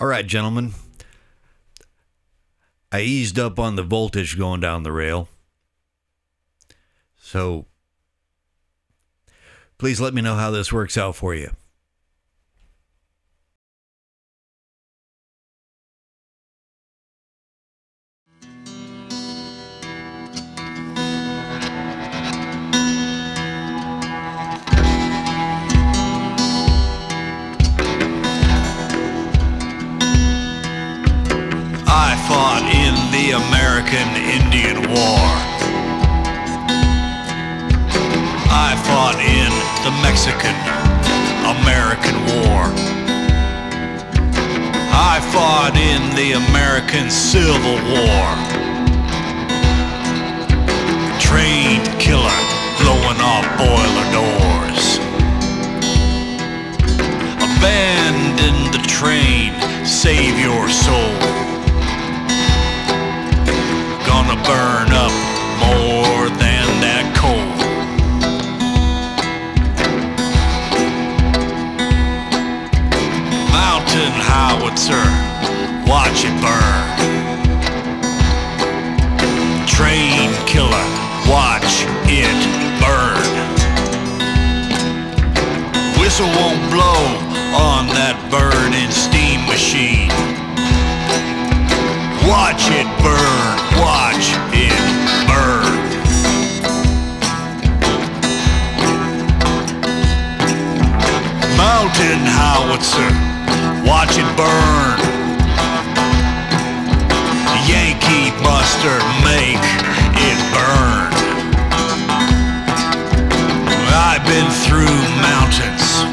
All right, gentlemen. I eased up on the voltage going down the rail. So please let me know how this works out for you. I fought in the American Indian War. I fought in the Mexican-American War. I fought in the American Civil War. Train killer blowing off boiler doors. Abandon the train, save your soul. Gonna burn up more than that coal. Mountain howitzer, watch it burn. Train killer, watch it burn. Whistle won't blow on that burning steam machine. Watch it burn, watch it burn. Mountain howitzer, watch it burn. Yankee Buster, make it burn. I've been through mountains,